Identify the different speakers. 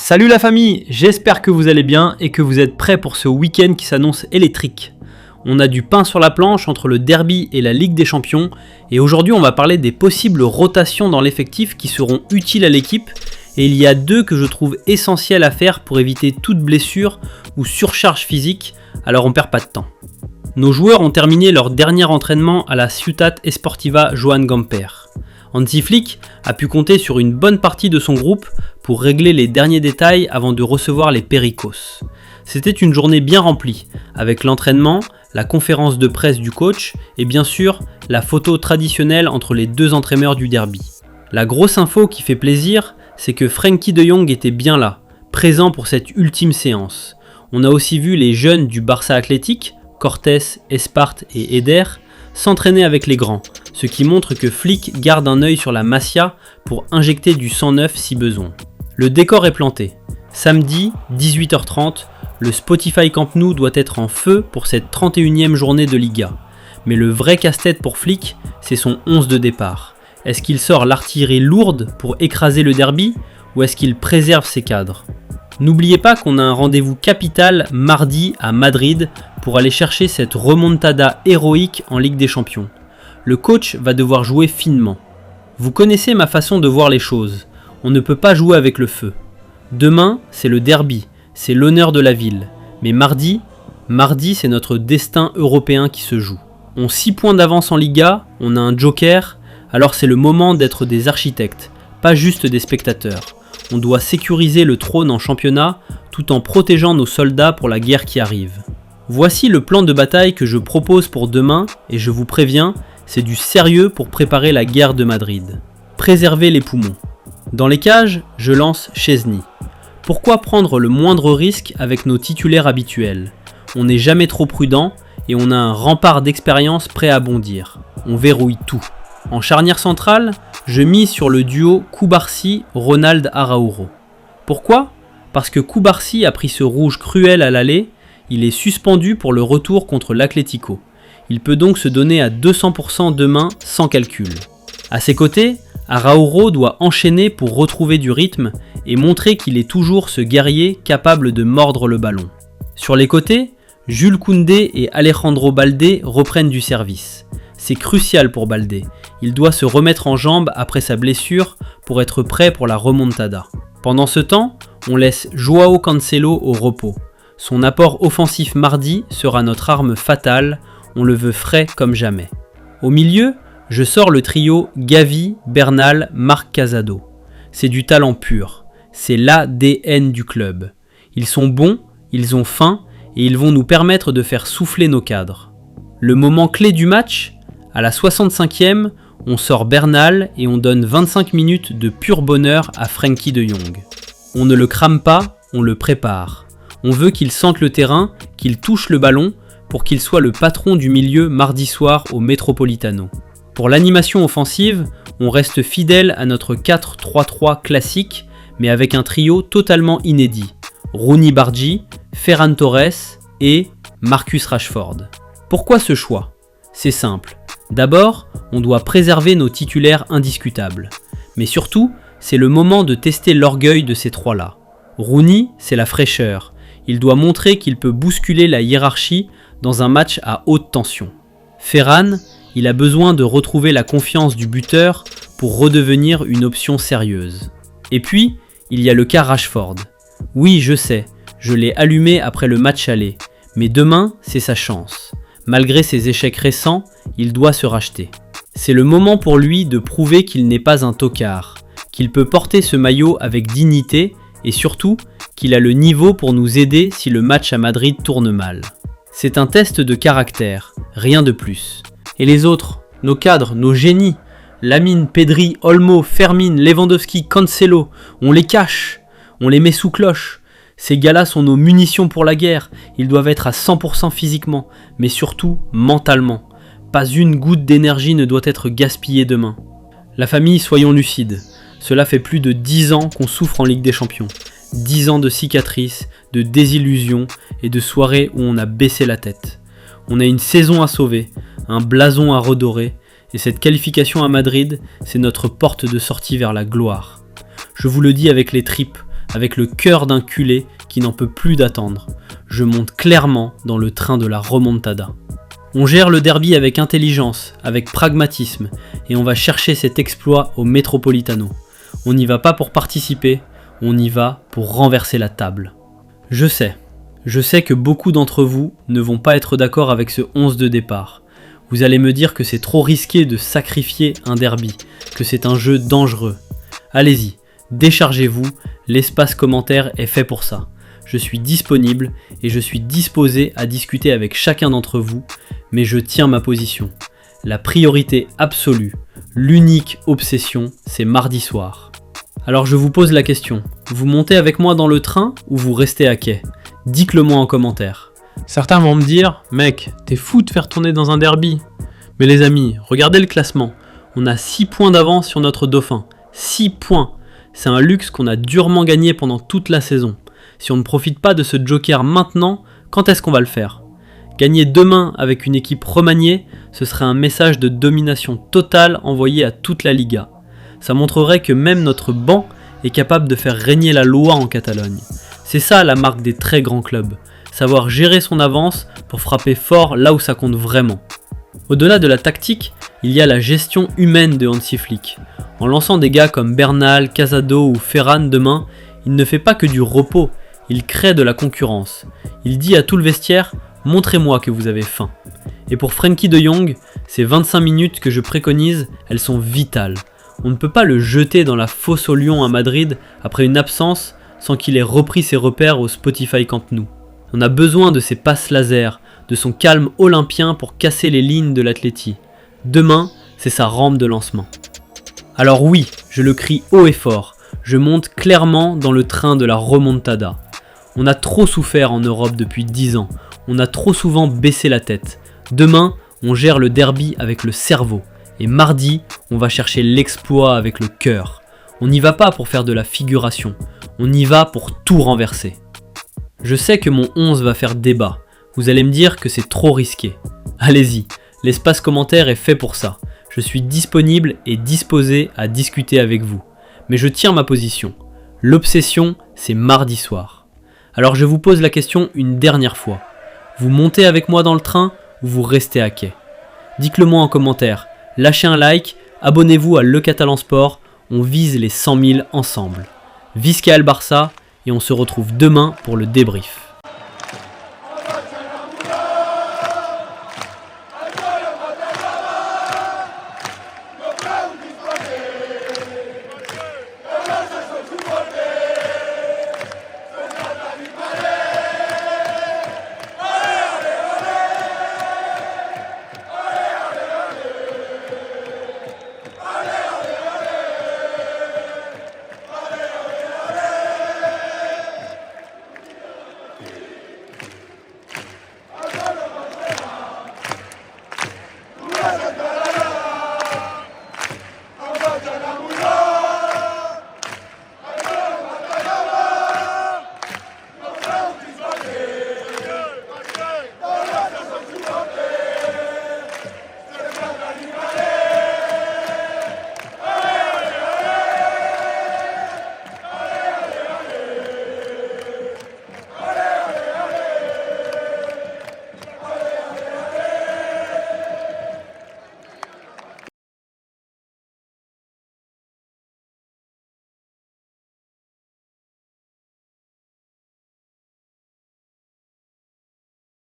Speaker 1: Salut la famille, j'espère que vous allez bien et que vous êtes prêts pour ce week-end qui s'annonce électrique. On a du pain sur la planche entre le derby et la Ligue des Champions et aujourd'hui on va parler des possibles rotations dans l'effectif qui seront utiles à l'équipe et il y a deux que je trouve essentielles à faire pour éviter toute blessure ou surcharge physique, alors on perd pas de temps. Nos joueurs ont terminé leur dernier entraînement à la Ciutat Esportiva Joan Gamper. Hansi Flick a pu compter sur une bonne partie de son groupe pour régler les derniers détails avant de recevoir les Pericos. C'était une journée bien remplie, avec l'entraînement, la conférence de presse du coach et bien sûr la photo traditionnelle entre les deux entraîneurs du derby. La grosse info qui fait plaisir, c'est que Frenkie de Jong était bien là, présent pour cette ultime séance. On a aussi vu les jeunes du Barça Athletic, Cortés, Espart et Eder, s'entraîner avec les grands, ce qui montre que Flick garde un œil sur la Masia pour injecter du sang neuf si besoin. Le décor est planté. Samedi, 18h30, le Spotify Camp Nou doit être en feu pour cette 31e journée de Liga. Mais le vrai casse-tête pour Flick, c'est son 11 de départ. Est-ce qu'il sort l'artillerie lourde pour écraser le derby ou est-ce qu'il préserve ses cadres ? N'oubliez pas qu'on a un rendez-vous capital mardi à Madrid pour aller chercher cette remontada héroïque en Ligue des Champions. Le coach va devoir jouer finement. Vous connaissez ma façon de voir les choses. On ne peut pas jouer avec le feu. Demain, c'est le derby, c'est l'honneur de la ville. Mais mardi c'est notre destin européen qui se joue. On 6 points d'avance en Liga, on a un joker, alors c'est le moment d'être des architectes, pas juste des spectateurs. On doit sécuriser le trône en championnat tout en protégeant nos soldats pour la guerre qui arrive. Voici le plan de bataille que je propose pour demain et je vous préviens, c'est du sérieux pour préparer la guerre de Madrid. Préserver les poumons. Dans les cages, je lance Szczęsny. Pourquoi prendre le moindre risque avec nos titulaires habituels ? On n'est jamais trop prudent et on a un rempart d'expérience prêt à bondir. On verrouille tout. En charnière centrale, je mise sur le duo Cubarsí-Ronald Araújo. Pourquoi ? Parce que Cubarsí a pris ce rouge cruel à l'aller, il est suspendu pour le retour contre l'Atlético. Il peut donc se donner à 200% demain sans calcul. À ses côtés, Araújo doit enchaîner pour retrouver du rythme et montrer qu'il est toujours ce guerrier capable de mordre le ballon. Sur les côtés, Jules Koundé et Alejandro Baldé reprennent du service. C'est crucial pour Baldé. Il doit se remettre en jambes après sa blessure pour être prêt pour la remontada. Pendant ce temps, on laisse Joao Cancelo au repos. Son apport offensif mardi sera notre arme fatale, on le veut frais comme jamais. Au milieu, je sors le trio Gavi, Bernal, Marc Casado. C'est du talent pur, c'est l'ADN du club. Ils sont bons, ils ont faim et ils vont nous permettre de faire souffler nos cadres. Le moment clé du match, à la 65e, on sort Bernal et on donne 25 minutes de pur bonheur à Frenkie de Jong. On ne le crame pas, on le prépare. On veut qu'il sente le terrain, qu'il touche le ballon pour qu'il soit le patron du milieu mardi soir au Metropolitano. Pour l'animation offensive, on reste fidèle à notre 4-3-3 classique, mais avec un trio totalement inédit. Rooney Bargi, Ferran Torres et Marcus Rashford. Pourquoi ce choix ? C'est simple. D'abord, on doit préserver nos titulaires indiscutables. Mais surtout, c'est le moment de tester l'orgueil de ces trois-là. Rooney, c'est la fraîcheur. Il doit montrer qu'il peut bousculer la hiérarchie dans un match à haute tension. Ferran, il a besoin de retrouver la confiance du buteur pour redevenir une option sérieuse. Et puis, il y a le cas Rashford. Oui, je sais, je l'ai allumé après le match aller, mais demain, c'est sa chance. Malgré ses échecs récents, il doit se racheter. C'est le moment pour lui de prouver qu'il n'est pas un tocard, qu'il peut porter ce maillot avec dignité et surtout qu'il a le niveau pour nous aider si le match à Madrid tourne mal. C'est un test de caractère, rien de plus. Et les autres, nos cadres, nos génies, Lamine, Pedri, Olmo, Fermin, Lewandowski, Cancelo, on les cache, on les met sous cloche. Ces gars-là sont nos munitions pour la guerre, ils doivent être à 100% physiquement, mais surtout mentalement. Pas une goutte d'énergie ne doit être gaspillée demain. La famille, soyons lucides, cela fait plus de 10 ans qu'on souffre en Ligue des Champions. 10 ans de cicatrices, de désillusions et de soirées où on a baissé la tête. On a une saison à sauver, un blason à redorer, et cette qualification à Madrid, c'est notre porte de sortie vers la gloire. Je vous le dis avec les tripes, avec le cœur d'un culé qui n'en peut plus d'attendre. Je monte clairement dans le train de la remontada. On gère le derby avec intelligence, avec pragmatisme, et on va chercher cet exploit au Metropolitano. On n'y va pas pour participer, on y va pour renverser la table. Je sais que beaucoup d'entre vous ne vont pas être d'accord avec ce 11 de départ. Vous allez me dire que c'est trop risqué de sacrifier un derby, que c'est un jeu dangereux. Allez-y, déchargez-vous, l'espace commentaire est fait pour ça. Je suis disponible et je suis disposé à discuter avec chacun d'entre vous, mais je tiens ma position. La priorité absolue, l'unique obsession, c'est mardi soir. Alors je vous pose la question, vous montez avec moi dans le train ou vous restez à quai ? Dites-le moi en commentaire.
Speaker 2: Certains vont me dire, mec, t'es fou de faire tourner dans un derby. Mais les amis, regardez le classement. On a 6 points d'avance sur notre dauphin. 6 points. C'est un luxe qu'on a durement gagné pendant toute la saison. Si on ne profite pas de ce joker maintenant, quand est-ce qu'on va le faire ? Gagner demain avec une équipe remaniée, ce serait un message de domination totale envoyé à toute la Liga. Ça montrerait que même notre banc est capable de faire régner la loi en Catalogne. C'est ça la marque des très grands clubs, savoir gérer son avance pour frapper fort là où ça compte vraiment. Au-delà de la tactique, il y a la gestion humaine de Hansi Flick. En lançant des gars comme Bernal, Casado ou Ferran demain, il ne fait pas que du repos, il crée de la concurrence. Il dit à tout le vestiaire « Montrez-moi que vous avez faim ». Et pour Frenkie de Jong, ces 25 minutes que je préconise, elles sont vitales. On ne peut pas le jeter dans la fosse au lion à Madrid après une absence sans qu'il ait repris ses repères au Spotify Camp Nou. On a besoin de ses passes laser, de son calme olympien pour casser les lignes de l'Atleti. Demain, c'est sa rampe de lancement. Alors oui, je le crie haut et fort, je monte clairement dans le train de la remontada. On a trop souffert en Europe depuis 10 ans, on a trop souvent baissé la tête. Demain, on gère le derby avec le cerveau. Et mardi, on va chercher l'exploit avec le cœur. On n'y va pas pour faire de la figuration, on y va pour tout renverser. Je sais que mon 11 va faire débat, vous allez me dire que c'est trop risqué. Allez-y, l'espace commentaire est fait pour ça. Je suis disponible et disposé à discuter avec vous. Mais je tiens ma position. L'obsession, c'est mardi soir. Alors je vous pose la question une dernière fois. Vous montez avec moi dans le train ou vous restez à quai ? Dites-le moi en commentaire. Lâchez un like, abonnez-vous à Le Catalan Sport, on vise les 100 000 ensemble. Visca El Barça et on se retrouve demain pour le débrief.